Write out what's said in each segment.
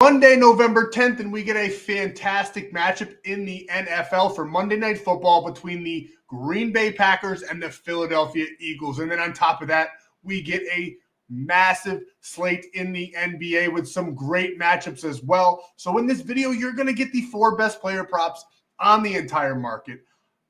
Monday, November 10th, and we get a fantastic matchup in the NFL for Monday Night Football between the Green Bay Packers and the Philadelphia Eagles. And then on top of that, we get a massive slate in the NBA with some great matchups as well. So in this video, you're going to get the 4 best player props on the entire market.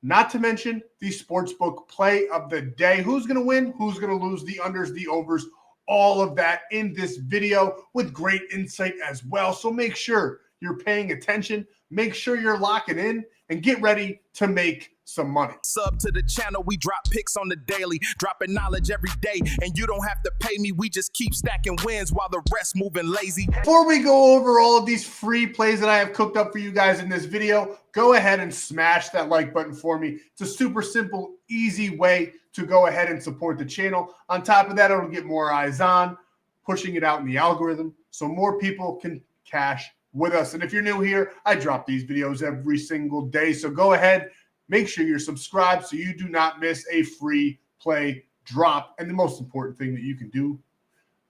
Not to mention the sportsbook play of the day. Who's going to win? Who's going to lose? The unders, the overs, all of that in this video with great insight as well. So make sure you're paying attention. Make sure you're locking in and get ready to make some money. Sub to the channel, we drop picks on the daily, dropping knowledge every day, and you don't have to pay me. We just keep stacking wins while the rest moving lazy. Before we go over all of these free plays that I have cooked up for you guys in this video, go ahead and smash that like button for me. It's a super simple, easy way to go ahead and support the channel. On top of that, it'll get more eyes on, pushing it out in the algorithm so more people can cash with us. And if you're new here, I drop these videos every single day. So go ahead, make sure you're subscribed so you do not miss a free play drop. And the most important thing that you can do,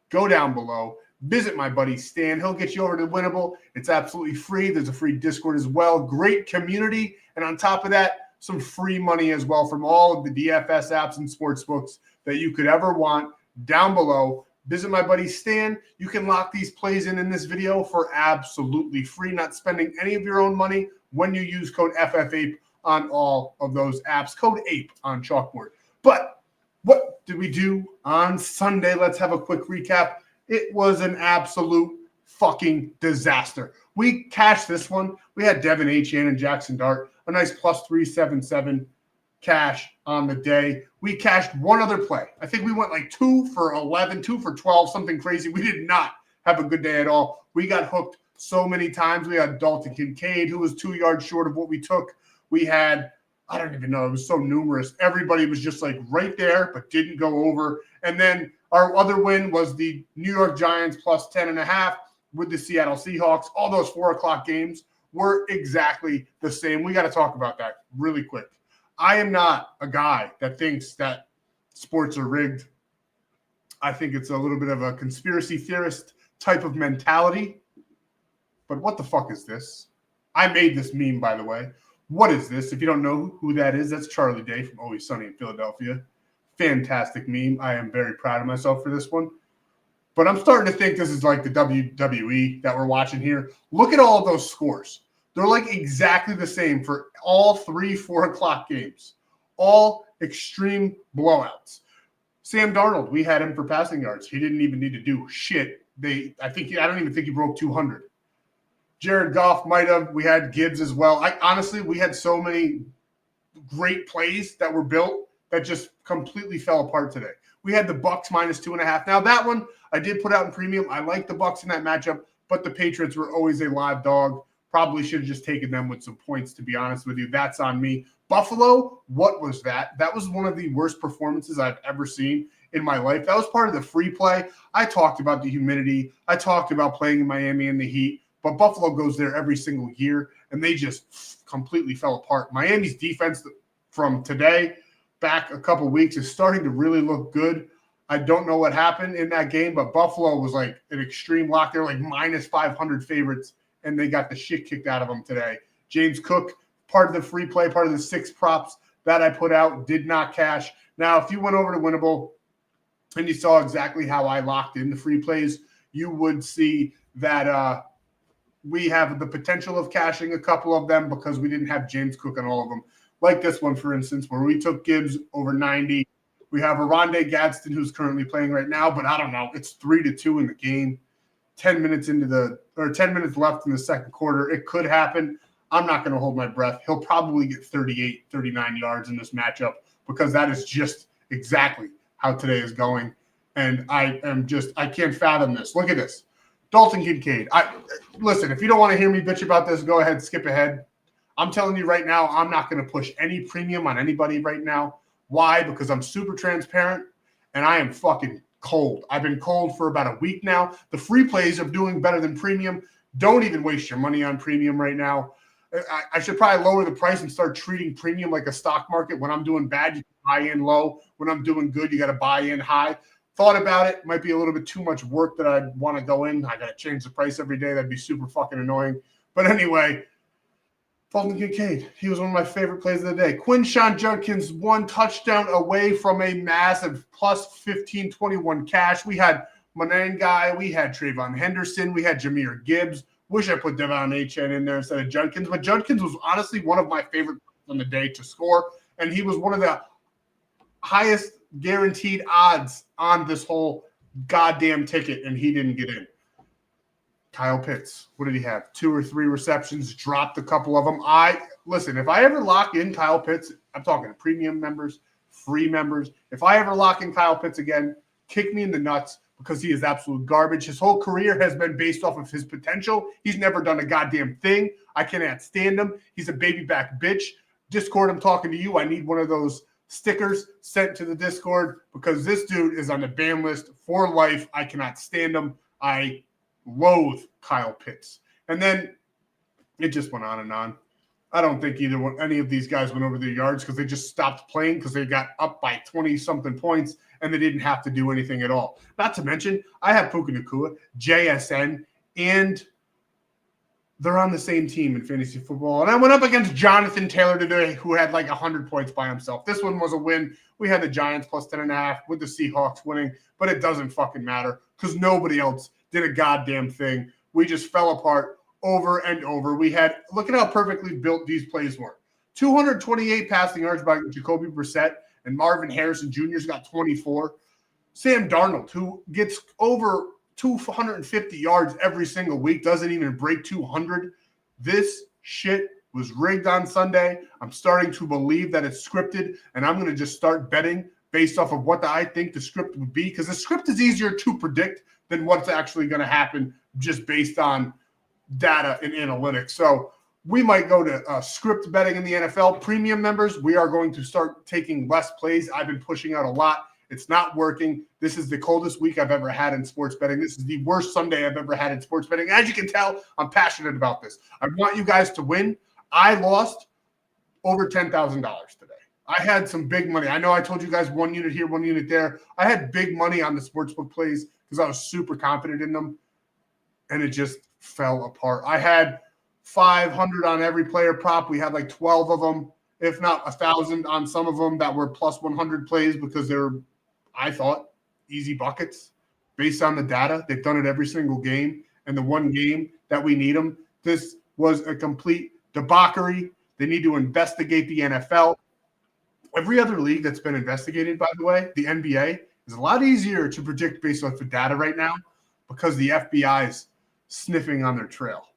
go down below, visit my buddy Stan. He'll get you over to Winible. It's absolutely free. There's a free Discord as well. Great community. And on top of that, some free money as well from all of the DFS apps and sportsbooks that you could ever want down below. Visit my buddy Stan. You can lock these plays in this video for absolutely free, not spending any of your own money when you use code FFAPE on all of those apps. Code APE on Chalkboard. But what did we do on Sunday? Let's have a quick recap. It was an absolute fucking disaster. We cashed this one. We had Devin Achane and Jackson Dart, a nice plus 377 cash on the day. We cashed one other play. I think we went like 2 for 11, 2 for 12, something crazy. We did not have a good day at all. We got hooked so many times. We had Dalton Kincaid, who was 2 yards short of what we took. We had, I don't even know, it was so numerous. Everybody was just like right there, but didn't go over. And then our other win was the New York Giants plus 10.5 with the Seattle Seahawks. All those 4 o'clock games were exactly the same. We got to talk about that really quick. I am not a guy that thinks that sports are rigged. I think it's a little bit of a conspiracy theorist type of mentality. But what the fuck is this? I made this meme, by the way. What is this? If you don't know who that is, that's Charlie Day from Always Sunny in Philadelphia. Fantastic meme. I am very proud of myself for this one. But I'm starting to think this is like the WWE that we're watching here. Look at all of those scores. They're like exactly the same for all 3 4 o'clock games. All extreme blowouts. Sam Darnold, we had him for passing yards. He didn't even need to do shit. I don't even think he broke 200. Jared Goff might have. We had Gibbs as well. Honestly, we had so many great plays that were built that just completely fell apart today. We had the Bucks minus 2.5. Now that one I did put out in premium. I like the Bucks in that matchup, but the Patriots were always a live dog. Probably should have just taken them with some points, to be honest with you. That's on me. Buffalo, what was that? That was one of the worst performances I've ever seen in my life. That was part of the free play. I talked about the humidity. I talked about playing in Miami in the heat. But Buffalo goes there every single year, and they just completely fell apart. Miami's defense from today back a couple weeks is starting to really look good. I don't know what happened in that game, but Buffalo was like an extreme lock. They're like minus 500 favorites, and they got the shit kicked out of them today. James Cook, part of the free play, part of the 6 props that I put out, did not cash. Now, if you went over to Winible and you saw exactly how I locked in the free plays, you would see that we have the potential of cashing a couple of them because we didn't have James Cook on all of them. Like this one, for instance, where we took Gibbs over 90. We have Rondé Gadsden, who's currently playing right now, but I don't know. It's 3-2 in the game. 10 minutes left in the second quarter. It could happen. I'm not going to hold my breath. He'll probably get 38, 39 yards in this matchup because that is just exactly how today is going. And I can't fathom this. Look at this. Dalton Kincaid. Listen, if you don't want to hear me bitch about this, go ahead, skip ahead. I'm telling you right now, I'm not going to push any premium on anybody right now. Why? Because I'm super transparent and I am fucking cold. I've been cold for about a week now. The free plays are doing better than premium. Don't even waste your money on premium right now. I should probably lower the price and start treating premium like a stock market. When I'm doing bad, you can buy in low. When I'm doing good, you got to buy in high. Thought about it. Might be a little bit too much work that I'd want to go in. I got to change the price every day. That'd be super fucking annoying. But anyway, Fulton Kincaid, he was one of my favorite plays of the day. Quinshawn Judkins, 1 touchdown away from a massive plus 1521 cash. We had Manangai, we had Trayvon Henderson, we had Jahmyr Gibbs. Wish I put Devon Achane in there instead of Judkins, but Judkins was honestly one of my favorite on the day to score, and he was one of the highest guaranteed odds on this whole goddamn ticket, and he didn't get in. Kyle Pitts, what did he have? 2 or 3 receptions, dropped a couple of them. Listen, if I ever lock in Kyle Pitts, I'm talking premium members, free members. If I ever lock in Kyle Pitts again, kick me in the nuts because he is absolute garbage. His whole career has been based off of his potential. He's never done a goddamn thing. I cannot stand him. He's a baby back bitch. Discord, I'm talking to you. I need one of those stickers sent to the Discord because this dude is on the ban list for life. I cannot stand him. I loathe Kyle Pitts. And then it just went on and on. I don't think any of these guys went over their yards because they just stopped playing because they got up by 20-something points and they didn't have to do anything at all. Not to mention, I have Puka Nacua, JSN, and they're on the same team in fantasy football. And I went up against Jonathan Taylor today, who had like 100 points by himself. This one was a win. We had the Giants plus 10.5 with the Seahawks winning, but it doesn't fucking matter because nobody else did a goddamn thing. We just fell apart over and over. Look at how perfectly built these plays were. 228 passing yards by Jacoby Brissett, and Marvin Harrison Jr.'s got 24. Sam Darnold, who gets over 250 yards every single week, doesn't even break 200. This shit was rigged on Sunday. I'm starting to believe that it's scripted, and I'm going to just start betting based off of what I think the script would be, because the script is easier to predict than what's actually going to happen just based on data and analytics. So we might go to script betting in the NFL. Premium members, we are going to start taking less plays. I've been pushing out a lot. It's not working. This is the coldest week I've ever had in sports betting. This is the worst Sunday I've ever had in sports betting. As you can tell, I'm passionate about this. I want you guys to win. I lost over $10,000 today. I had some big money. I know I told you guys 1 unit here, 1 unit there. I had big money on the sportsbook plays because I was super confident in them, and it just fell apart. I had 500 on every player prop. We had like 12 of them, if not 1,000 on some of them that were plus 100 plays because they're, I thought, easy buckets based on the data. They've done it every single game, and the one game that we need them, this was a complete debauchery. They need to investigate the NFL. Every other league that's been investigated, by the way, the NBA, is a lot easier to predict based off the data right now because the FBI is sniffing on their trail.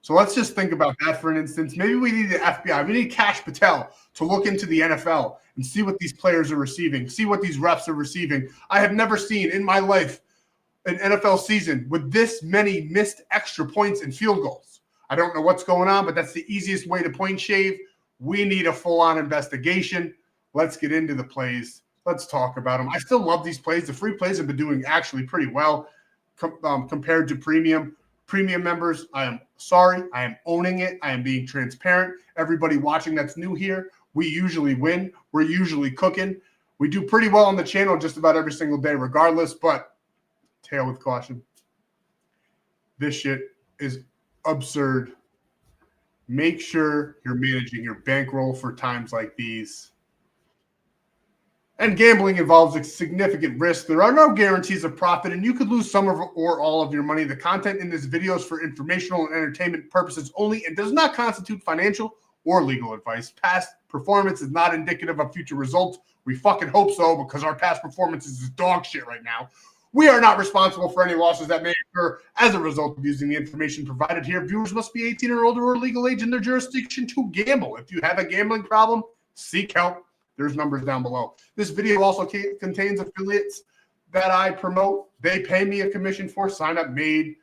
So let's just think about that for an instance. Maybe we need the FBI. We need Kash Patel to look into the NFL and see what these players are receiving, see what these refs are receiving. I have never seen in my life an NFL season with this many missed extra points and field goals. I don't know what's going on, but that's the easiest way to point shave. We need a full-on investigation. Let's get into the plays. Let's talk about them. I still love these plays. The free plays have been doing actually pretty well compared to premium. Premium members, I am sorry. I am owning it. I am being transparent. Everybody watching that's new here, we usually win. We're usually cooking. We do pretty well on the channel just about every single day regardless, but tail with caution. This shit is absurd. Make sure you're managing your bankroll for times like these. And gambling involves a significant risk. There are no guarantees of profit, and you could lose some of or all of your money. The content in this video is for informational and entertainment purposes only and does not constitute financial or legal advice. Past performance is not indicative of future results. We fucking hope so because our past performance is dog shit right now. We are not responsible for any losses that may occur as a result of using the information provided here. Viewers must be 18 or older or legal age in their jurisdiction to gamble. If you have a gambling problem, seek help. There's numbers down below. This video also contains affiliates that I promote. They pay me a commission for sign up made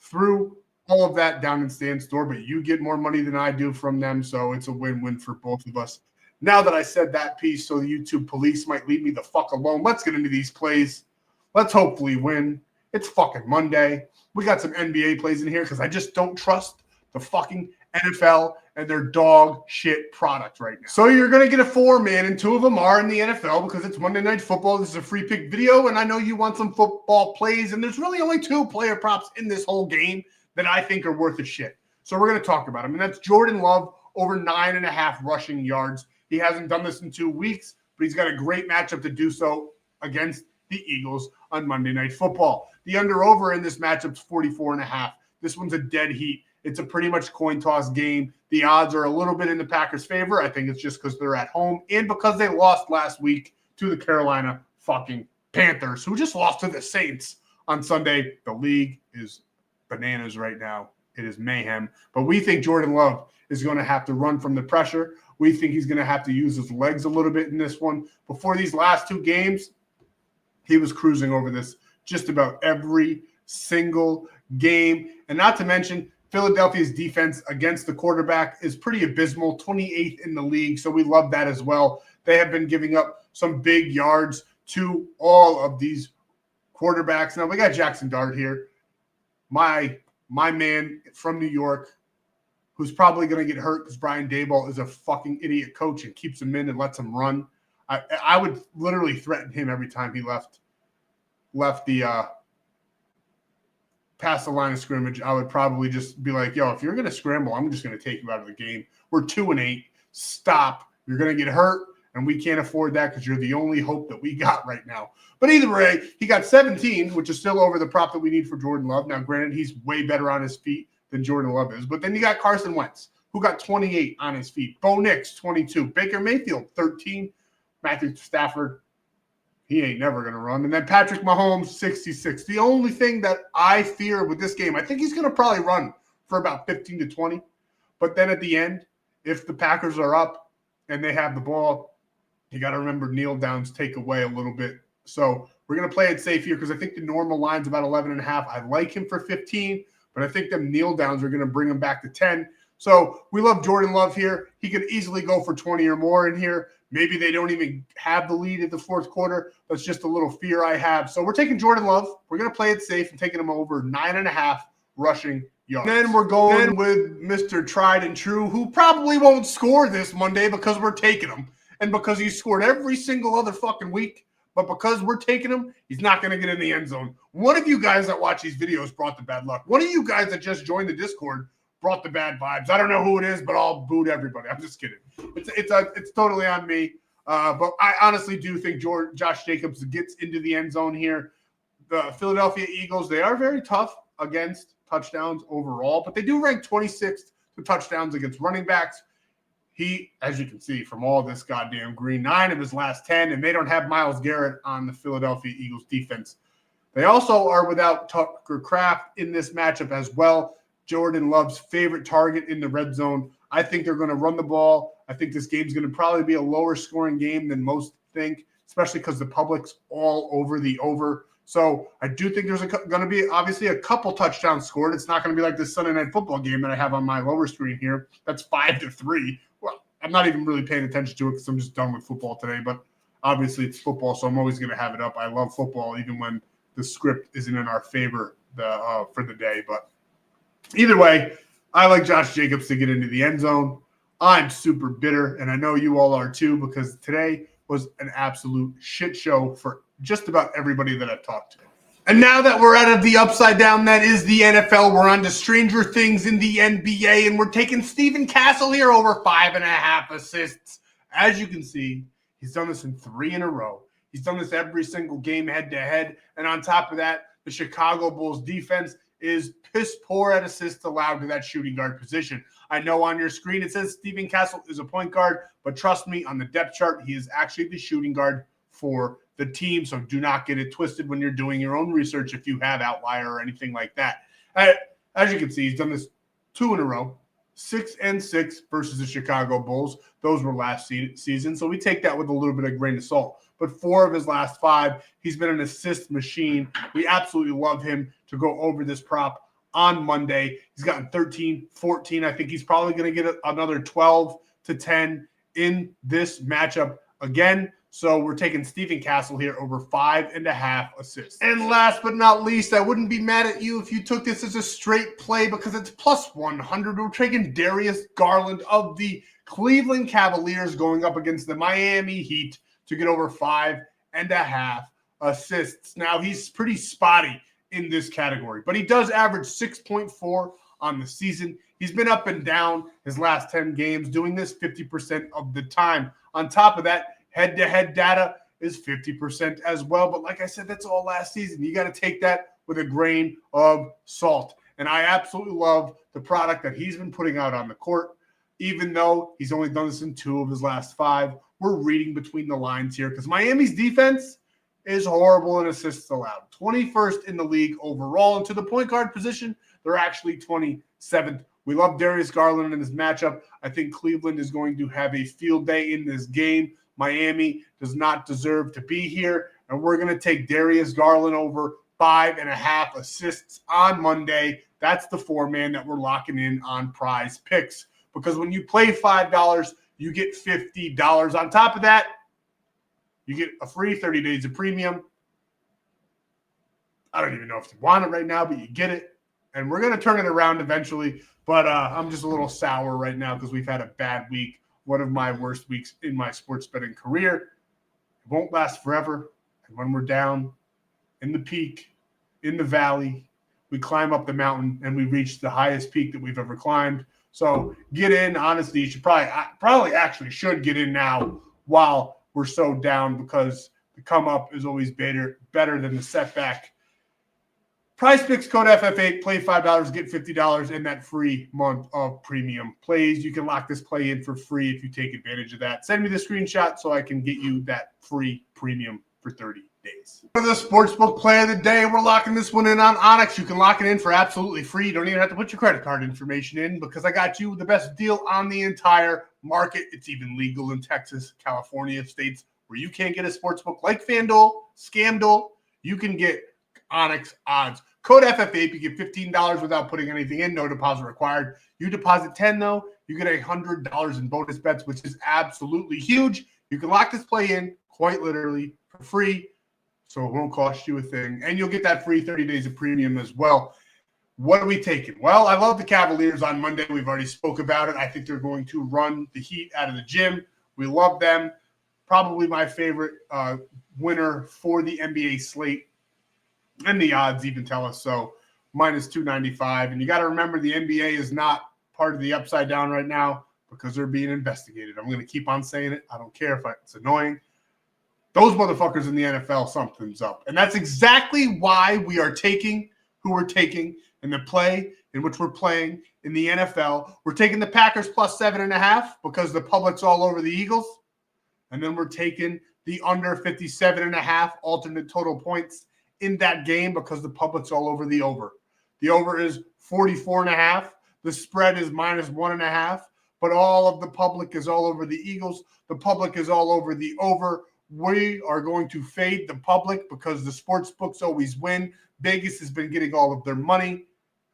through all of that down in Stan.store, but you get more money than I do from them, so it's a win-win for both of us. Now that I said that piece, so the YouTube police might leave me the fuck alone, let's get into these plays. Let's hopefully win. It's fucking Monday. We got some NBA plays in here because I just don't trust the fucking NFL and their dog shit product right now. So you're going to get a 4-man, and 2 of them are in the NFL because it's Monday Night Football. This is a free pick video, and I know you want some football plays, and there's really only 2 player props in this whole game that I think are worth a shit. So we're going to talk about them, and that's Jordan Love over 9.5 rushing yards. He hasn't done this in 2 weeks, but he's got a great matchup to do so against the Eagles on Monday Night Football. The under-over in this matchup is 44.5. This one's a dead heat. It's a pretty much coin toss game. The odds are a little bit in the Packers' favor. I think it's just because they're at home and because they lost last week to the Carolina fucking Panthers, who just lost to the Saints on Sunday. The league is bananas right now. It is mayhem. But we think Jordan Love is going to have to run from the pressure. We think he's going to have to use his legs a little bit in this one. Before these last 2 games, he was cruising over this just about every single game. And not to mention, Philadelphia's defense against the quarterback is pretty abysmal, 28th in the league, so we love that as well. They have been giving up some big yards to all of these quarterbacks. Now, we got Jackson Dart here, my man from New York, who's probably going to get hurt because Brian Daboll is a fucking idiot coach and keeps him in and lets him run. I would literally threaten him every time he left the past the line of scrimmage. I would probably just be like, yo, if you're going to scramble, I'm just going to take you out of the game. We're 2-8. Stop. You're going to get hurt, and we can't afford that because you're the only hope that we got right now. But either way, he got 17, which is still over the prop that we need for Jordan Love. Now, granted, he's way better on his feet than Jordan Love is. But then you got Carson Wentz, who got 28 on his feet. ONYX, 22. Baker Mayfield, 13. Matthew Stafford, he ain't never going to run. And then Patrick Mahomes, 66. The only thing that I fear with this game, I think he's going to probably run for about 15 to 20. But then at the end, if the Packers are up and they have the ball, you got to remember kneel downs take away a little bit. So we're going to play it safe here because I think the normal line's about 11.5. I like him for 15, but I think them kneel downs are going to bring him back to 10. So we love Jordan Love here. He could easily go for 20 or more in here. Maybe they don't even have the lead at the 4th quarter. That's just a little fear I have. So we're taking Jordan Love. We're going to play it safe and taking him over 9.5 rushing yards. Then we're going with Mr. Tried and True, who probably won't score this Monday because we're taking him. And because he scored every single other fucking week. But because we're taking him, he's not going to get in the end zone. One of you guys that watch these videos brought the bad luck. One of you guys that just joined the Discord brought the bad vibes. I don't know who it is, but I'll boot everybody. I'm just kidding. It's totally on me. But I honestly do think Josh Jacobs gets into the end zone here. The Philadelphia Eagles, they are very tough against touchdowns overall, but they do rank 26th to touchdowns against running backs. He, as you can see from all this goddamn green, 9 of his last 10, and they don't have Myles Garrett on the Philadelphia Eagles defense. They also are without Tucker Kraft in this matchup as well. Jordan Love's favorite target in the red zone. I think they're going to run the ball. I think this game's going to probably be a lower scoring game than most think, especially because the public's all over the over. So I do think there's going to be obviously a couple touchdowns scored. It's not going to be like this Sunday Night Football game that I have on my lower screen here. That's 5-3. Well, I'm not even really paying attention to it because I'm just done with football today. But obviously it's football, so I'm always going to have it up. I love football even when the script isn't in our favor for the day. But either way, I like Josh Jacobs to get into the end zone. I'm super bitter, and I know you all are too, because today was an absolute shit show for just about everybody that I've talked to. And now that we're out of the upside down, that is the NFL, we're on to Stranger Things in the NBA, and we're taking Stephen Castle here over 5.5 assists. As you can see, he's done this in 3 in a row. He's done this every single game head-to-head, and on top of that, the Chicago Bulls defense is piss poor at assists allowed to that shooting guard position. I know on your screen it says Stephen Castle is a point guard, but trust me, on the depth chart, he is actually the shooting guard for the team, so do not get it twisted when you're doing your own research if you have outlier or anything like that. As you can see, he's done this 2 in a row, 6-6 versus the Chicago Bulls. Those were last season, so we take that with a little bit of grain of salt. But 4 of his last 5, he's been an assist machine. We absolutely love him to go over this prop on Monday. He's gotten 13, 14. I think he's probably going to get another 12 to 10 in this matchup again. So we're taking Stephen Castle here over 5.5 assists. And last but not least, I wouldn't be mad at you if you took this as a straight play because it's plus 100. We're taking Darius Garland of the Cleveland Cavaliers going up against the Miami Heat to get over 5.5 assists. Now, he's pretty spotty in this category, but he does average 6.4 on the season. He's been up and down his last 10 games, doing this 50% of the time. On top of that, head-to-head data is 50% as well. But like I said, that's all last season. You got to take that with a grain of salt. And I absolutely love the product that he's been putting out on the court. Even though he's only done this in 2 of his last 5, we're reading between the lines here because Miami's defense is horrible in assists allowed. 21st in the league overall. And to the point guard position, they're actually 27th. We love Darius Garland in this matchup. I think Cleveland is going to have a field day in this game. Miami does not deserve to be here, and we're going to take Darius Garland over 5.5 assists on Monday. That's the 4-man that we're locking in on Prize Picks because when you play $5, you get $50. On top of that, you get a free 30 days of premium. I don't even know if you want it right now, but you get it, and we're going to turn it around eventually, but I'm just a little sour right now because we've had a bad week. One of my worst weeks in my sports betting career. It won't last forever. And when we're down in the peak, in the valley, we climb up the mountain and we reach the highest peak that we've ever climbed. So get in. Honestly, you should probably actually should get in now while we're so down because the come up is always better than the setback. Prizepicks code FFAPE, play $5, get $50 in that free month of premium plays. You can lock this play in for free if you take advantage of that. Send me the screenshot so I can get you that free premium for 30 days. For the sportsbook play of the day, we're locking this one in on ONYX. You can lock it in for absolutely free. You don't even have to put your credit card information in because I got you the best deal on the entire market. It's even legal in Texas, California, states where you can't get a sportsbook like FanDuel, Scamdul. You can get ONYX odds. Code FFAPE, you get $15 without putting anything in, no deposit required. You deposit $10 though, you get $100 in bonus bets, which is absolutely huge. You can lock this play in quite literally for free, so it won't cost you a thing. And you'll get that free 30 days of premium as well. What are we taking? Well, I love the Cavaliers on Monday. We've already spoke about it. I think they're going to run the Heat out of the gym. We love them. Probably my favorite winner for the NBA slate. And the odds even tell us so, minus 295. And you got to remember the NBA is not part of the upside down right now because they're being investigated. I'm going to keep on saying it. I don't care if it's annoying. Those motherfuckers in the NFL, something's up. And that's exactly why we are taking who we're taking in the play in which we're playing in the NFL. We're taking the Packers plus 7.5 because the public's all over the Eagles. And then we're taking the under 57.5 alternate total points in that game because the public's all over the over. The over is 44.5. The spread is minus 1.5. But all of the public is all over the Eagles. The public is all over the over. We are going to fade the public because the sports books always win. Vegas has been getting all of their money,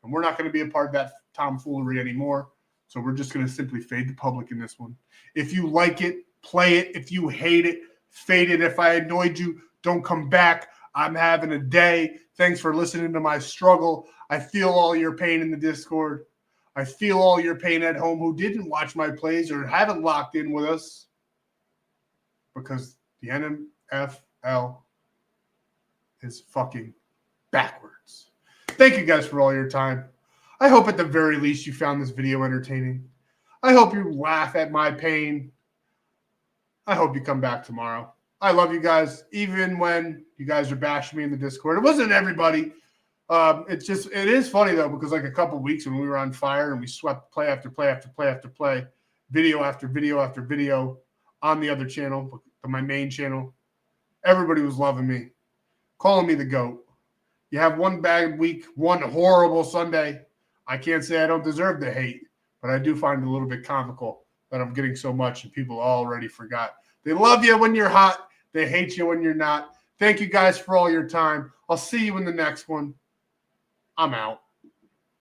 and we're not going to be a part of that tomfoolery anymore. So we're just going to simply fade the public in this one. If you like it, play it. If you hate it, fade it. If I annoyed you, don't come back. I'm having a day. Thanks for listening to my struggle. I feel all your pain in the Discord. I feel all your pain at home who didn't watch my plays or haven't locked in with us because the NFL is fucking backwards. Thank you guys for all your time. I hope at the very least you found this video entertaining. I hope you laugh at my pain. I hope you come back tomorrow. I love you guys, even when you guys are bashing me in the Discord. It wasn't everybody. It is funny, though, because like a couple weeks when we were on fire and we swept play after play after play after play, video after video after video on the other channel, my main channel, everybody was loving me, calling me the GOAT. You have one bad week, one horrible Sunday. I can't say I don't deserve the hate, but I do find it a little bit comical that I'm getting so much and people already forgot. They love you when you're hot. They hate you when you're not. Thank you guys for all your time. I'll see you in the next one. I'm out.